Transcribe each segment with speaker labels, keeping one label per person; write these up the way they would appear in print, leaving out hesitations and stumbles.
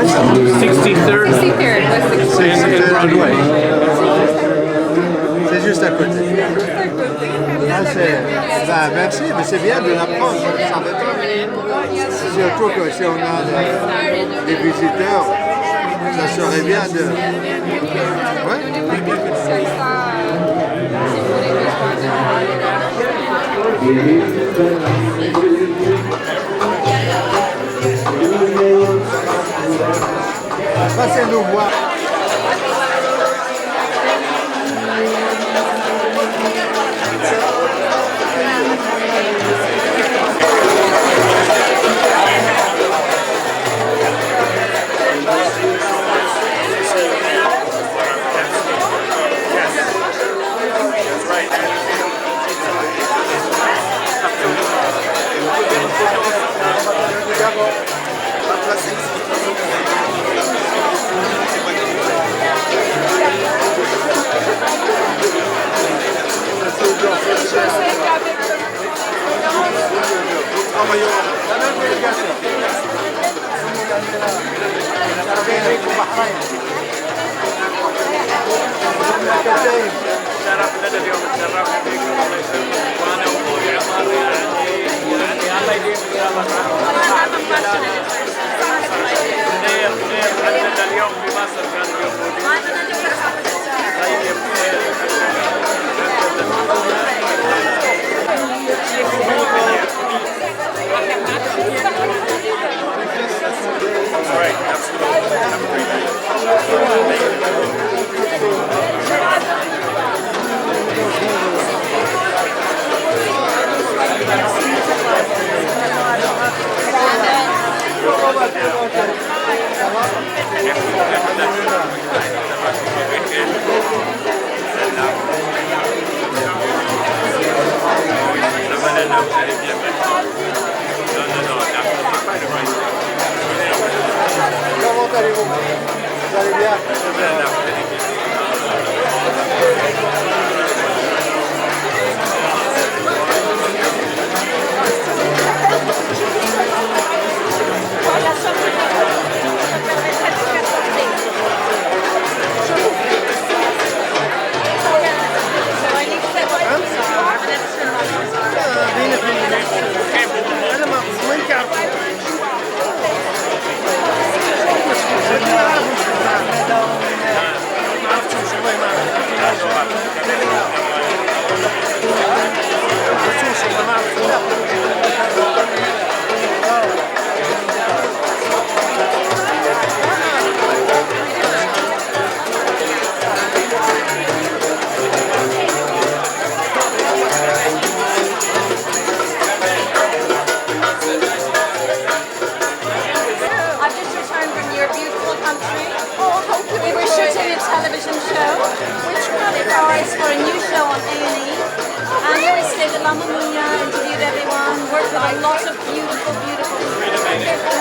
Speaker 1: 63rd.
Speaker 2: 63rd, West 63rd.
Speaker 1: And Broadway.
Speaker 3: C'est juste à côté. Ah, merci, mais c'est bien de l'apprendre, ça ne savait pas. Surtout que si on a des visiteurs, ça serait bien de... Ouais. Passez-nous voir.
Speaker 4: شرفنا اليوم تشرفنا بكم الله يسلمك وانا واخوي عمر يعني الله يديم ان شاء الله خير خير عندنا اليوم في مصر كان يوم طيب خير Right, absolutely. Have a great day.
Speaker 3: Comment allez-vous? Vous allez bien?
Speaker 2: We were shooting a television show, which qualifies for a new show on A&E. And we stayed at La Mamunya, interviewed everyone, worked with a lot of beautiful, beautiful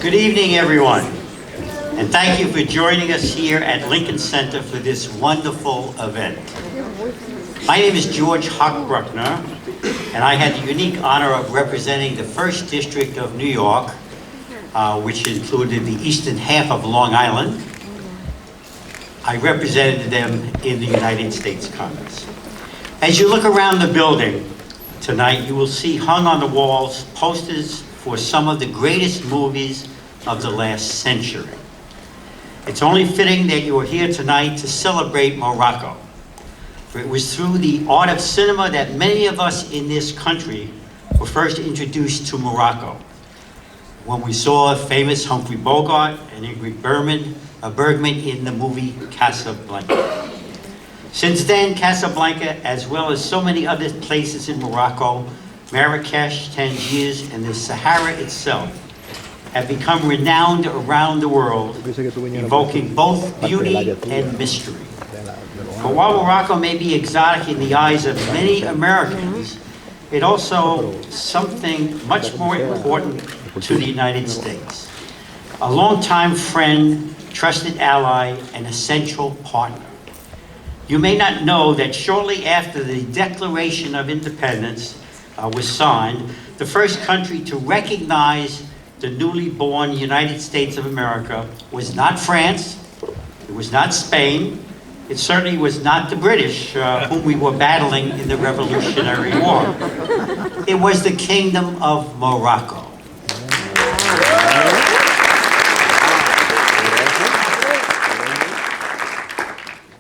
Speaker 1: Good evening, everyone, and thank you for joining us here at Lincoln Center for this wonderful event. My name is George Hochbruckner, and I had the unique honor of representing the 1st District of New York, which included the eastern half of Long Island. I represented them in the United States Congress. As you look around the building tonight, you will see hung on the walls posters for some of the greatest movies of the last century. It's only fitting that you are here tonight to celebrate Morocco. For it was through the art of cinema that many of us in this country were first introduced to Morocco. When we saw famous Humphrey Bogart and Ingrid Bergman in the movie Casablanca. Since then, Casablanca, as well as so many other places in Morocco, Marrakesh, Tangiers, and the Sahara itself, have become renowned around the world, evoking both beauty and mystery. But while Morocco may be exotic in the eyes of many Americans, it also something much more important to the United States. A longtime friend, trusted ally, and essential partner. You may not know that shortly after the Declaration of Independence was signed, the first country to recognize the newly born United States of America was not France, it was not Spain, it certainly was not the British, whom we were battling in the Revolutionary War. It was the Kingdom of Morocco.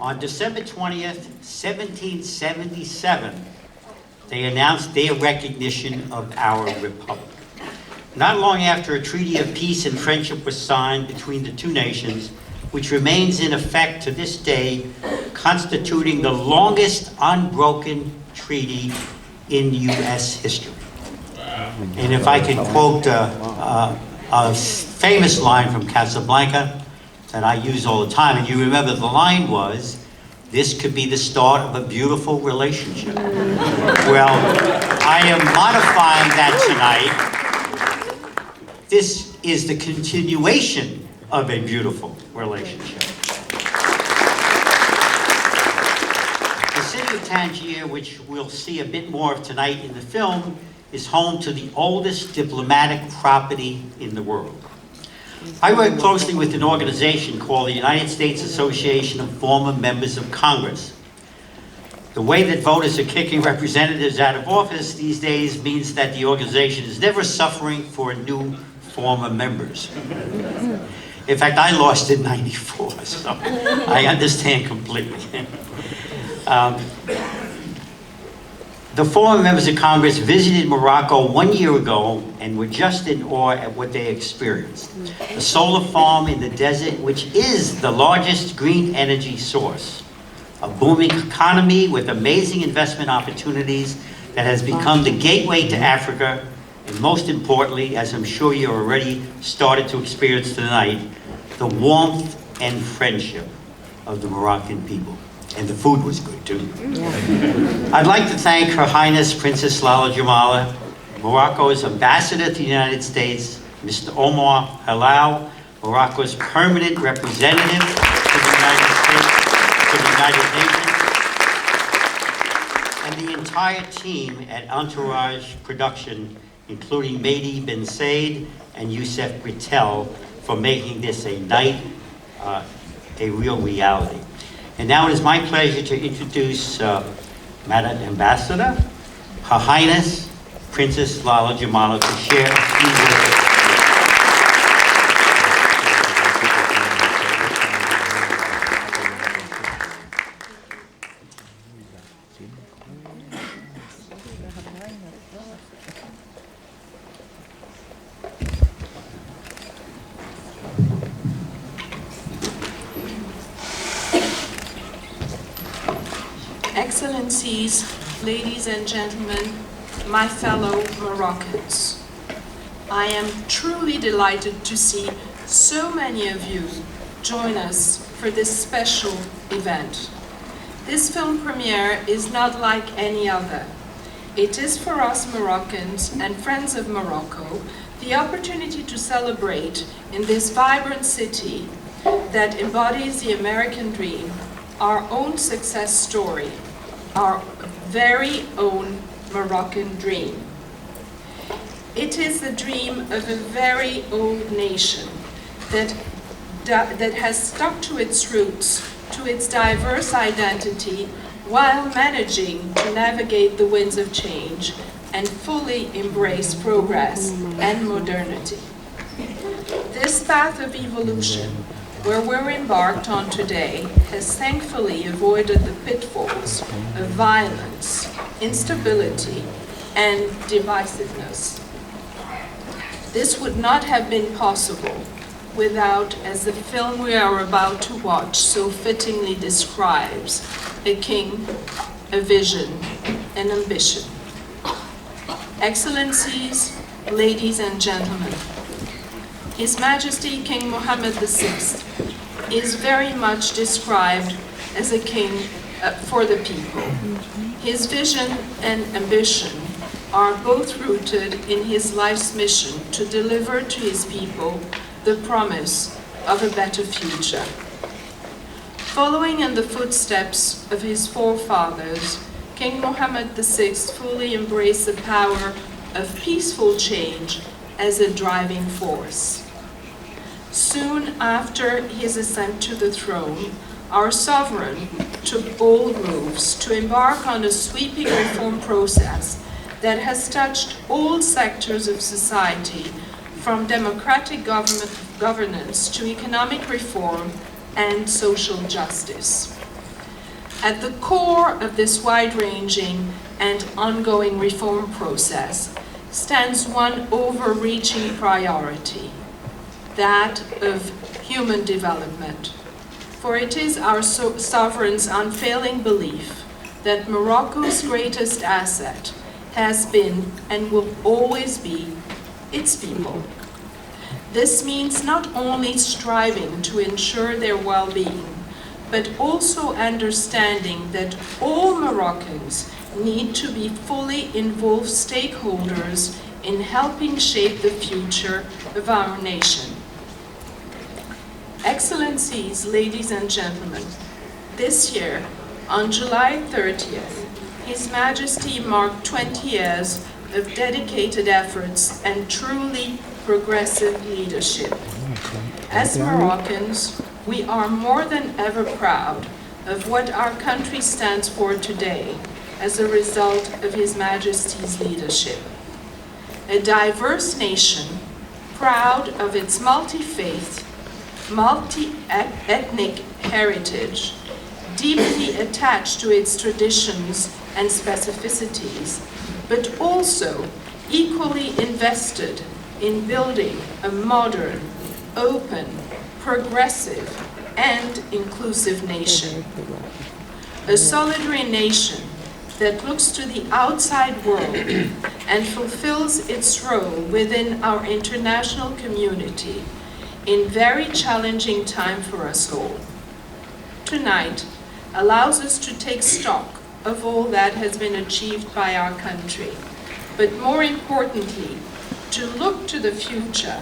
Speaker 1: On December 20th, 1777, they announced their recognition of our republic. Not long after, a treaty of peace and friendship was signed between the two nations, which remains in effect to this day, constituting the longest unbroken treaty in U.S. history. And if I can quote a famous line from Casablanca that I use all the time, and you remember the line was, this could be the start of a beautiful relationship. Well, I am modifying that tonight. This is the continuation of a beautiful relationship. The city of Tangier, which we'll see a bit more of tonight in the film, is home to the oldest diplomatic property in the world. I work closely with an organization called the United States Association of Former Members of Congress. The way that voters are kicking representatives out of office these days means that the organization is never suffering for new former members. In fact, I lost in '94, so I understand completely. The former members of Congress visited Morocco 1 year ago and were just in awe at what they experienced. A solar farm in the desert, which is the largest green energy source. A booming economy with amazing investment opportunities that has become the gateway to Africa. And most importantly, as I'm sure you already started to experience tonight, the warmth and friendship of the Moroccan people. And the food was good too. I'd like to thank Her Highness Princess Lala Jamala, Morocco's ambassador to the United States, Mr. Omar Halal, Morocco's permanent representative to the United States, to the United Nations, and the entire team at Entourage Production, including Mehdi Ben Said and Youssef Brittel, for making this a night, a real reality. And now it is my pleasure to introduce Madam Ambassador, Her Highness Princess Lala Jamala, to share a few words.
Speaker 5: Excellencies, ladies and gentlemen, my fellow Moroccans, I am truly delighted to see so many of you join us for this special event. This film premiere is not like any other. It is for us Moroccans and friends of Morocco the opportunity to celebrate in this vibrant city that embodies the American dream, our own success story, our very own Moroccan dream. It is the dream of a very old nation that has stuck to its roots, to its diverse identity, while managing to navigate the winds of change and fully embrace progress and modernity. This path of evolution, where we're embarked on today, has thankfully avoided the pitfalls of violence, instability, and divisiveness. This would not have been possible without, as the film we are about to watch so fittingly describes, a king, a vision, an ambition. Excellencies, ladies and gentlemen, His Majesty King Mohammed VI is very much described as a king for the people. His vision and ambition are both rooted in his life's mission to deliver to his people the promise of a better future. Following in the footsteps of his forefathers, King Mohammed VI fully embraced the power of peaceful change as a driving force. Soon after his ascent to the throne, our sovereign took bold moves to embark on a sweeping reform process that has touched all sectors of society, from democratic governance to economic reform and social justice. At the core of this wide-ranging and ongoing reform process stands one overreaching priority, that of human development. For it is our sovereign's unfailing belief that Morocco's greatest asset has been and will always be its people. This means not only striving to ensure their well-being, but also understanding that all Moroccans need to be fully involved stakeholders in helping shape the future of our nation. Excellencies, ladies and gentlemen, this year, on July 30th, His Majesty marked 20 years of dedicated efforts and truly progressive leadership. As Moroccans, we are more than ever proud of what our country stands for today as a result of His Majesty's leadership. A diverse nation, proud of its multi-faith, multi-ethnic heritage, deeply attached to its traditions and specificities, but also equally invested in building a modern, open, progressive, and inclusive nation. A solidary nation that looks to the outside world and fulfills its role within our international community in very challenging time for us all. Tonight allows us to take stock of all that has been achieved by our country, but more importantly, to look to the future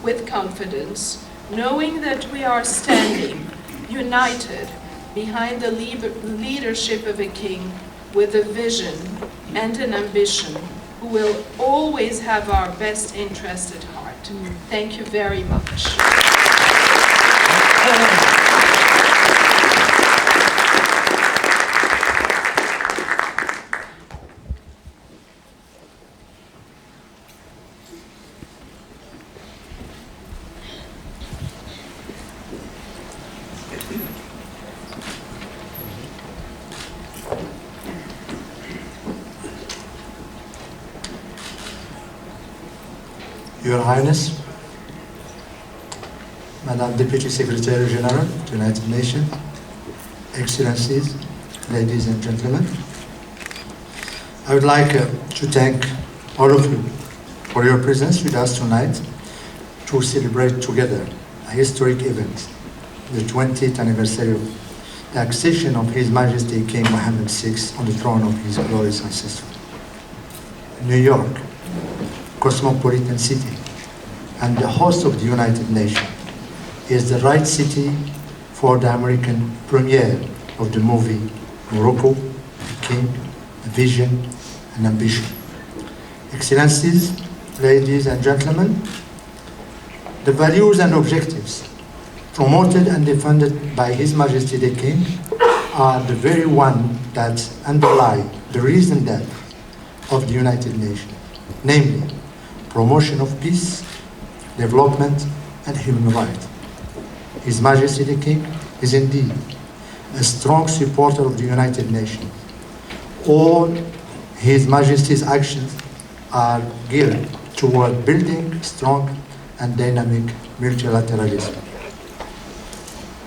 Speaker 5: with confidence, knowing that we are standing united behind the leadership of a king with a vision and an ambition who will always have our best interest at heart. Thank you very much.
Speaker 6: Your Highness, Madam Deputy Secretary General, United Nations, Excellencies, ladies and gentlemen, I would like to thank all of you for your presence with us tonight to celebrate together a historic event, the 20th anniversary of the accession of His Majesty King Mohammed VI on the throne of his glorious ancestor. New York, cosmopolitan city, and the host of the United Nations, is the right city for the American premiere of the movie Morocco, the King, a Vision and Ambition. Excellencies, ladies and gentlemen, the values and objectives promoted and defended by His Majesty the King are the very one that underlie the reason that of the United Nations, namely promotion of peace, development, and human rights. His Majesty the King is indeed a strong supporter of the United Nations. All His Majesty's actions are geared toward building strong and dynamic multilateralism.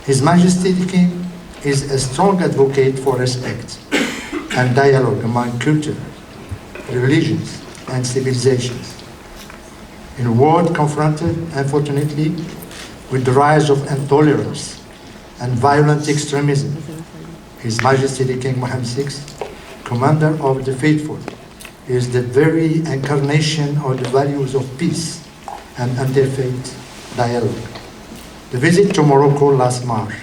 Speaker 6: His Majesty the King is a strong advocate for respect and dialogue among cultures, religions, and civilizations. In a world confronted, unfortunately, with the rise of intolerance and violent extremism, His Majesty the King Mohammed VI, Commander of the Faithful, is the very incarnation of the values of peace and interfaith dialogue. The visit to Morocco last March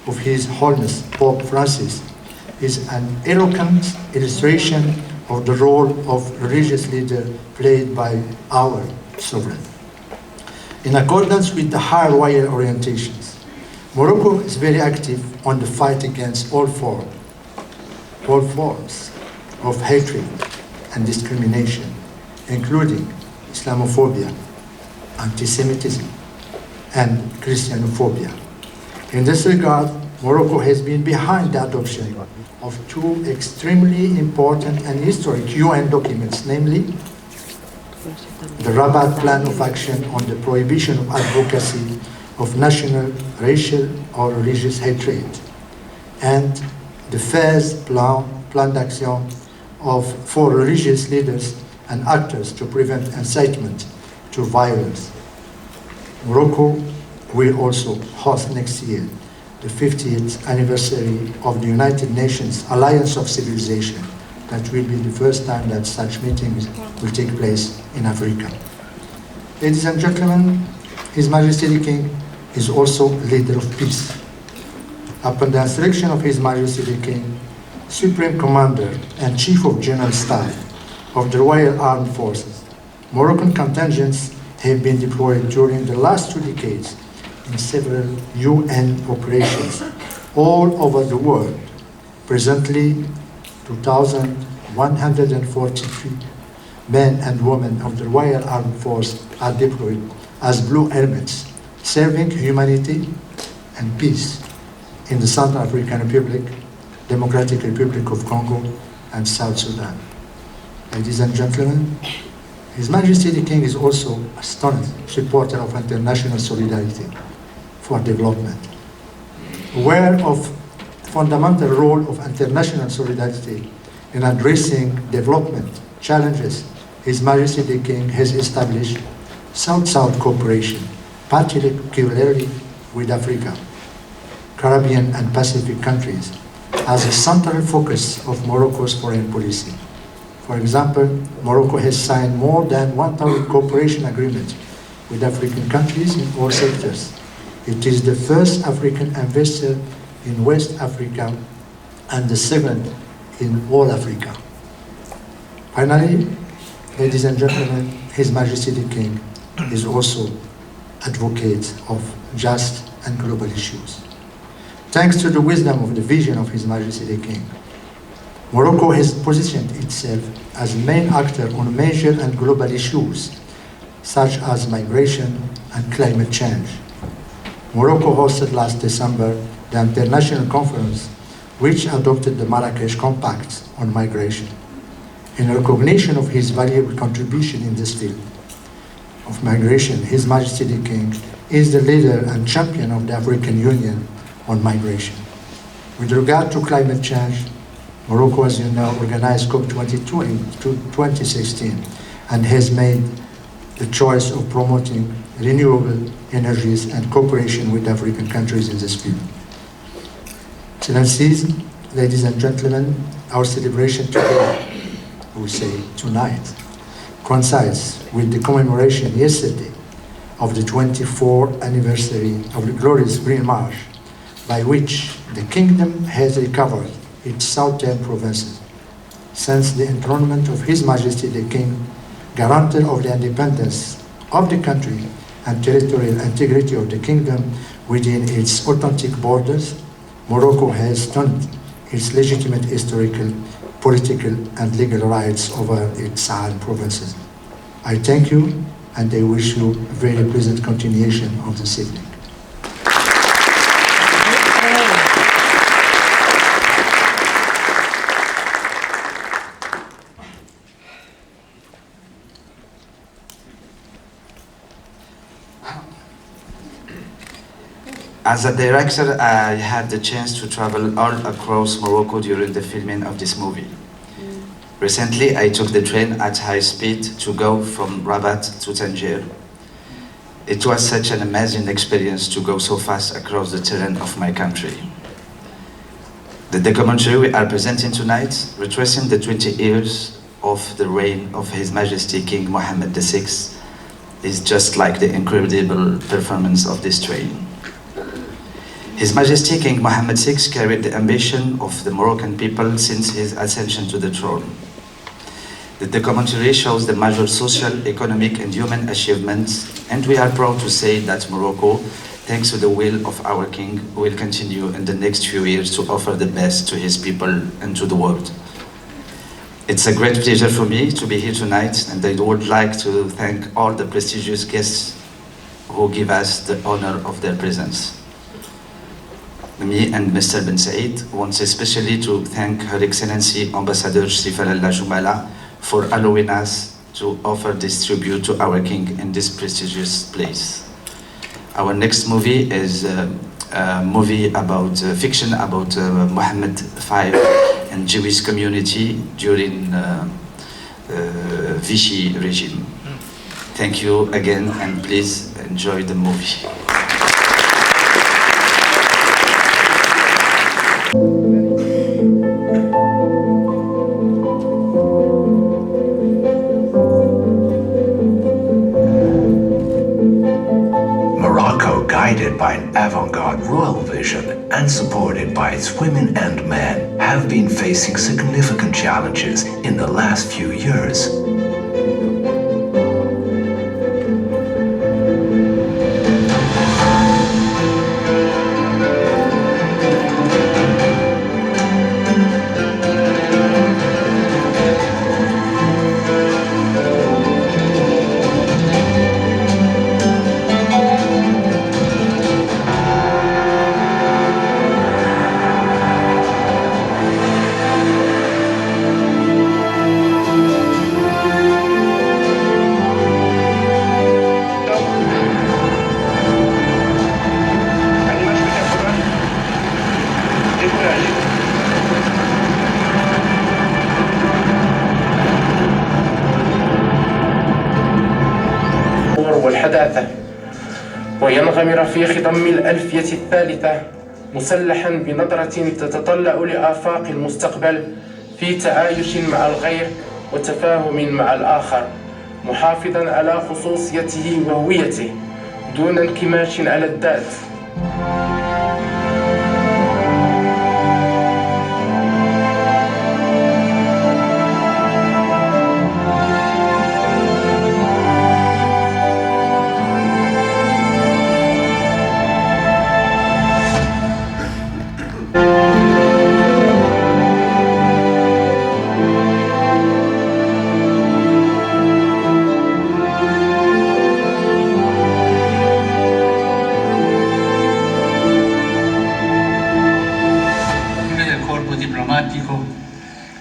Speaker 6: of His Holiness Pope Francis is an eloquent illustration of the role of religious leader played by our sovereign. In accordance with the higher royal orientations, Morocco is very active on the fight against all forms of hatred and discrimination, including Islamophobia, anti-Semitism, and Christianophobia. In this regard, Morocco has been behind the adoption of two extremely important and historic UN documents, namely the Rabat Plan of Action on the Prohibition of Advocacy of National, Racial, or Religious Hatred, and the Fez Plan d'Action for religious leaders and actors to prevent incitement to violence. Morocco will also host next year the 50th anniversary of the United Nations Alliance of Civilization. That will be the first time that such meetings will take place in Africa. Ladies and gentlemen, His Majesty the King is also a leader of peace. Upon the instruction of His Majesty the King, Supreme Commander and Chief of General Staff of the Royal Armed Forces, Moroccan contingents have been deployed during the last 2 decades in several UN operations all over the world. Presently, 2,143 men and women of the Royal Armed Force are deployed as blue helmets, serving humanity and peace in the South African Republic, Democratic Republic of Congo, and South Sudan. Ladies and gentlemen, His Majesty the King is also a staunch supporter of international solidarity for development. Aware of the fundamental role of international solidarity in addressing development challenges, His Majesty the King has established South-South cooperation, particularly with Africa, Caribbean and Pacific countries, as a central focus of Morocco's foreign policy. For example, Morocco has signed more than 1,000 cooperation agreements with African countries in all sectors. It is the first African investor in West Africa and the 7th in all Africa. Finally, ladies and gentlemen, His Majesty the King is also advocate of just and global issues. Thanks to the wisdom of the vision of His Majesty the King, Morocco has positioned itself as a main actor on major and global issues, such as migration and climate change. Morocco hosted last December the international conference which adopted the Marrakesh Compact on migration. In recognition of his valuable contribution in this field of migration, His Majesty the King is the leader and champion of the African Union on migration. With regard to climate change, Morocco, as you know, organized COP22 in 2016 and has made the choice of promoting renewable energies and cooperation with African countries in this field. Excellencies, ladies and gentlemen, our celebration today, we say tonight, coincides with the commemoration yesterday of the 24th anniversary of the glorious Green March, by which the kingdom has recovered its southern provinces. Since the enthronement of His Majesty the King, guarantor of the independence of the country and territorial integrity of the kingdom within its authentic borders, Morocco has turned its legitimate historical, political and legal rights over its Sahel provinces. I thank you and I wish you a very pleasant continuation of this evening.
Speaker 7: As a director, I had the chance to travel all across Morocco during the filming of this movie. Recently, I took the train at high speed to go from Rabat to Tangier. It was such an amazing experience to go so fast across the terrain of my country. The documentary we are presenting tonight, retracing the 20 years of the reign of His Majesty King Mohammed VI, is just like the incredible performance of this train. His Majesty King Mohammed VI carried the ambition of the Moroccan people since his ascension to the throne. The documentary shows the major social, economic and human achievements, and we are proud to say that Morocco, thanks to the will of our King, will continue in the next few years to offer the best to his people and to the world. It's a great pleasure for me to be here tonight, and I would like to thank all the prestigious guests who give us the honor of their presence. Me and Mr. Ben Said want especially to thank Her Excellency Ambassador Sifallah Jumala for allowing us to offer this tribute to our King in this prestigious place. Our next movie is a movie about fiction about Mohammed V and Jewish community during Vichy regime. Thank you again, and please enjoy the movie.
Speaker 8: guided by an avant-garde royal vision and supported by its women and men, have been facing significant challenges in the last few years.
Speaker 9: والحداثة وينغمر في خضم الألفية الثالثة مسلحا بنظرة تتطلع لآفاق المستقبل في تعايش مع الغير وتفاهم مع الآخر محافظا على خصوصيته وهويته دون انكماش على الذات.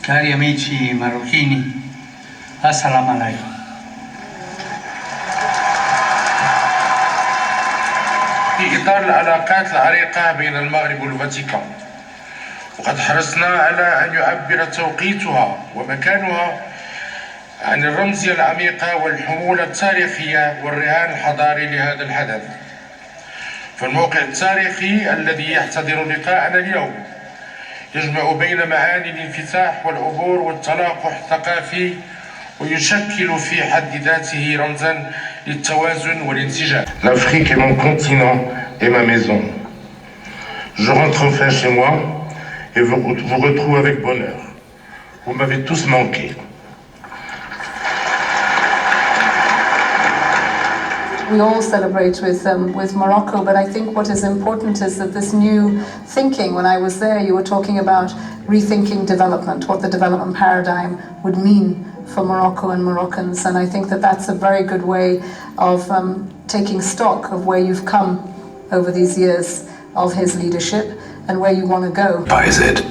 Speaker 10: Cari amici marocchini, assalamu alaikum.
Speaker 9: في إطار العلاقات العريقة بين المغرب والفاتيكان وقد حرصنا على أن يعبر توقيتها ومكانها عن الرمزية العميقة والحمولة التاريخية والرهان الحضاري لهذا الحدث. فالموقع التاريخي الذي يحتضن لقاءنا اليوم يجمع بين معاني الانفتاح والعبور والتلاقح الثقافي ويشكل في حد ذاته رمزا للتوازن والانسجام. L'Afrique est mon continent et ma maison. Je rentre enfin chez moi et vous retrouve avec bonheur. Vous m'avez tous manqué.
Speaker 11: We all celebrate with Morocco, but I think what is important is that this new thinking, when I was there, you were talking about rethinking development, what the development paradigm would mean for Morocco and Moroccans, and I think that that's a very good way of taking stock of where you've come over these years of his leadership and where you want to go.
Speaker 8: Buys it.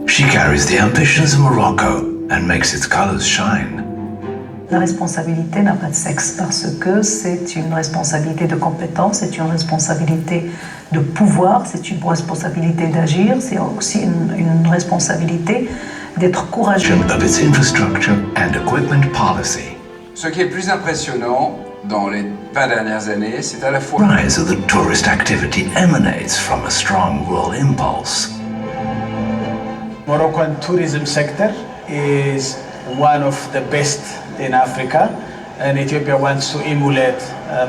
Speaker 8: She carries the ambitions of Morocco and makes its colors shine.
Speaker 12: La responsabilité n'a pas de sexe parce que c'est une responsabilité de compétence, c'est une responsabilité de pouvoir, c'est une responsabilité d'agir, c'est aussi une responsabilité d'être courageux.
Speaker 8: Of its infrastructure and equipment policy.
Speaker 13: Ce qui est le plus impressionnant dans les 20 dernières années, c'est à la fois
Speaker 8: Rise of the tourist activity emanates from a strong rural impulse.
Speaker 10: Moroccan tourism sector is one of the best in Africa, and Ethiopia wants to emulate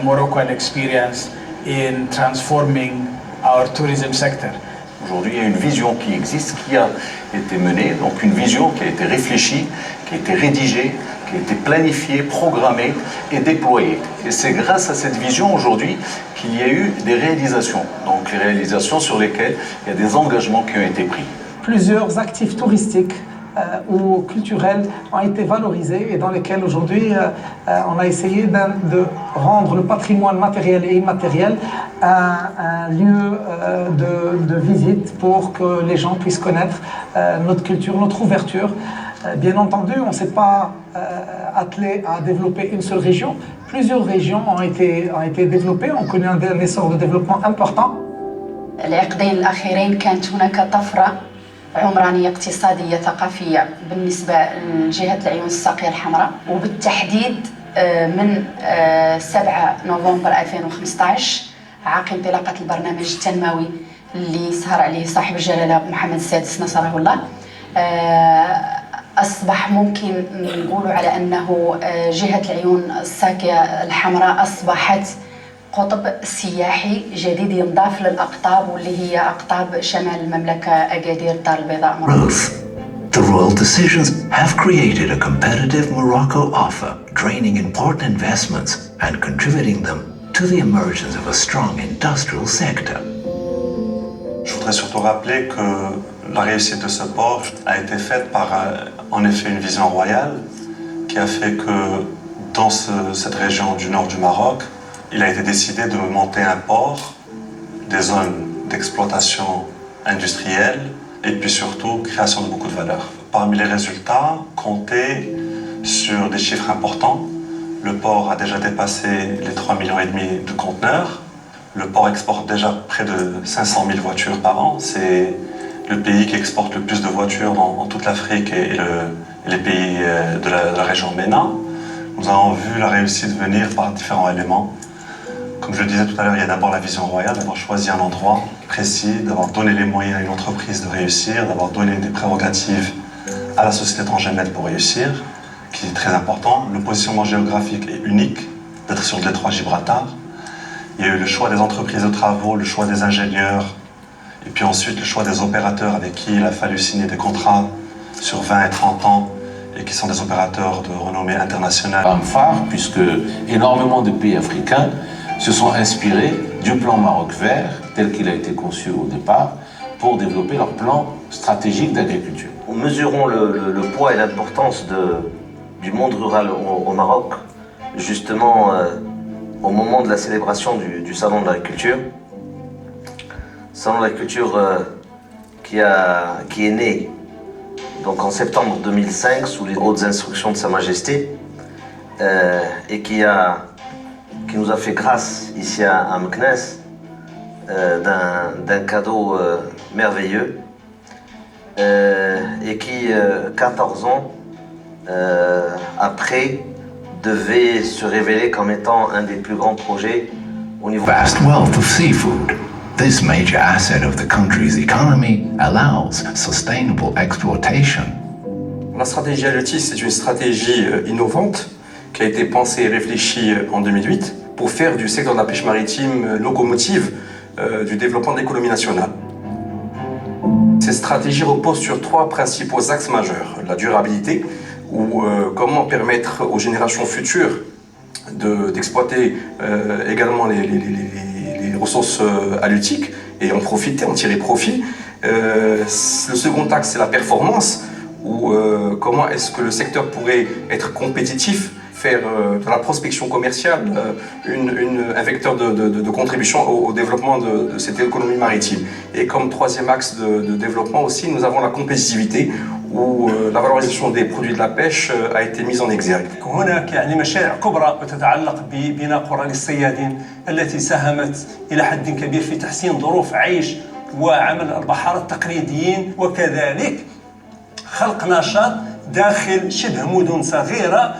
Speaker 10: Moroccan experience in transforming our tourism sector.
Speaker 14: Aujourd'hui, il y a une vision qui existe, qui a été menée, donc une vision qui a été réfléchie, qui a été rédigée, qui a été planifiée, programmée et déployée. Et c'est grâce à cette vision aujourd'hui qu'il y a eu des réalisations, donc les réalisations sur lesquelles il y a des engagements qui ont été pris.
Speaker 15: Plusieurs actifs touristiques ou culturels ont été valorisés et dans lesquels aujourd'hui on a essayé de rendre le patrimoine matériel et immatériel un lieu de visite pour que les gens puissent connaître notre culture, notre ouverture. Bien entendu, on ne s'est pas attelé à développer une seule région. Plusieurs régions ont été développées, on connaît un essor de développement important.
Speaker 16: العقدين الأخيرين كانت هناك طفرة عمرانية اقتصادية ثقافية بالنسبة لجهة العيون الساقية الحمراء وبالتحديد من 7 نوفمبر 2015 عقب انطلاقة البرنامج التنموي اللي سهر عليه صاحب الجلالة محمد السادس نصره الله أصبح ممكن نقول على أنه جهة العيون الساقية الحمراء أصبحت قطب سياحي جديد ينضاف للأقطاب واللي هي أقطاب شمال المملكة أكادير الدار البيضاء
Speaker 8: Growth. The royal decisions have created a competitive Morocco offer, draining important investments and contributing them to the emergence of a strong industrial sector.
Speaker 17: Je voudrais surtout rappeler que la réussite de ce port a été faite par, en effet, une vision royale qui a fait que dans cette région du nord du Maroc, il a été décidé de monter un port, des zones d'exploitation industrielle et puis surtout création de beaucoup de valeur. Parmi les résultats, compter sur des chiffres importants. Le port a déjà dépassé les 3,5 millions de conteneurs. Le port exporte déjà près de 500 000 voitures par an. C'est le pays qui exporte le plus de voitures dans toute l'Afrique et les pays de la région MENA. Nous avons vu la réussite venir par différents éléments. Comme je le disais tout à l'heure, il y a d'abord la vision royale, d'avoir choisi un endroit précis, d'avoir donné les moyens à une entreprise de réussir, d'avoir donné des prérogatives à la société transgénète pour réussir, qui est très important. Le positionnement géographique est unique, d'être sur le détroit Gibraltar. Il y a eu le choix des entreprises de travaux, le choix des ingénieurs, et puis ensuite le choix des opérateurs avec qui il a fallu signer des contrats sur 20 et 30 ans, et qui sont des opérateurs de renommée internationale.
Speaker 14: Un phare, puisque énormément de pays africains se sont inspirés du plan Maroc vert, tel qu'il a été conçu au départ, pour développer leur plan stratégique d'agriculture.
Speaker 18: Mesurons le poids et l'importance du monde rural au Maroc, justement au moment de la célébration du Salon de l'agriculture. Salon de l'agriculture qui est né donc en septembre 2005 sous les hautes instructions de Sa Majesté et qui nous a fait grâce ici à Meknès d'un cadeau merveilleux et qui, 14 ans après, devait se révéler comme étant un des plus grands projets au niveau...
Speaker 8: Vast wealth of seafood. This major asset of the country's economy allows sustainable exploitation.
Speaker 19: La stratégie halieutique, c'est une stratégie innovante qui a été pensée et réfléchie en 2008 pour faire du secteur de la pêche maritime locomotive du développement de l'économie nationale. Cette stratégie repose sur 3 principaux axes majeurs. La durabilité, ou comment permettre aux générations futures d'exploiter également les ressources halieutiques et en profiter, en tirer profit. Le second axe, c'est la performance, ou comment est-ce que le secteur pourrait être compétitif, faire de la prospection commerciale un vecteur de contribution au développement de cette économie maritime. Et comme troisième axe de développement aussi, nous avons la compétitivité, où la valorisation des produits de la pêche a été mise en exergue.
Speaker 20: هناك يعني مشاريع كبرى تتعلق ببناء قرى للصيادين التي ساهمت إلى حد كبير في تحسين ظروف عيش وعمل البحارة التقليديين، وكذلك خلق نشاط داخل شبه مدن صغيرة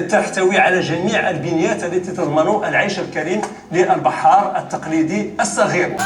Speaker 20: تحتوي على جميع البنيات التي تضمن العيش الكريم للبحار التقليدي الصغير.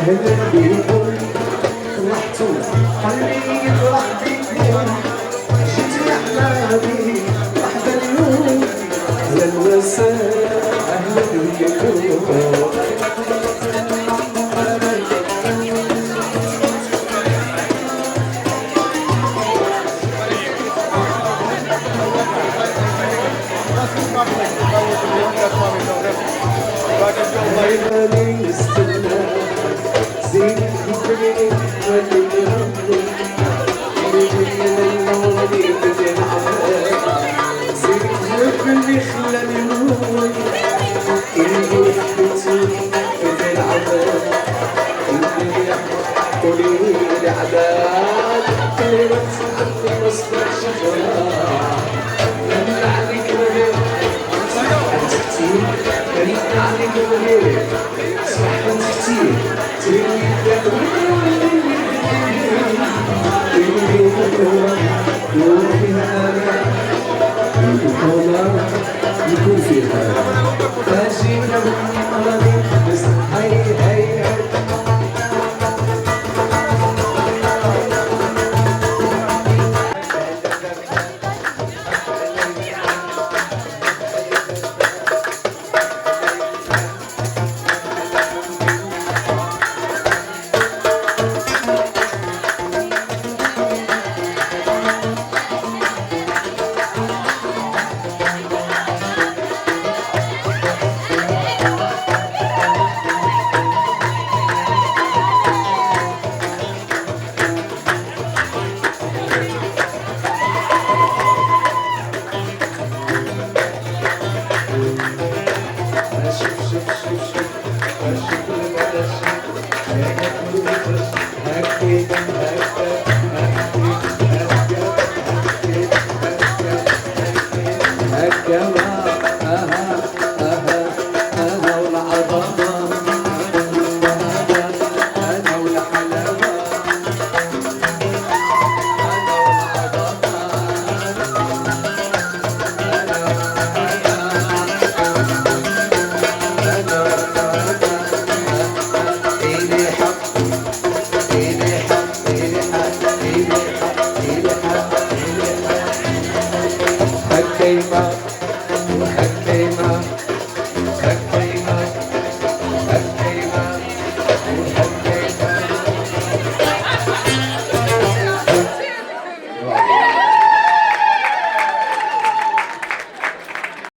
Speaker 21: أهلا بيكم رحتوا قلبي يفرح بيكم جيت يا أحبابي مرحبا اليوم أهلا وسهلا أهلا بيكم غيراني نستنى زينك بكري ولي ربي اللي نوري بدي العمال زينك اللي خلاني نوري اللي حبيتي بدي العمال اللي قولي لي عباد اللي ما تتعرفي مصدر شغال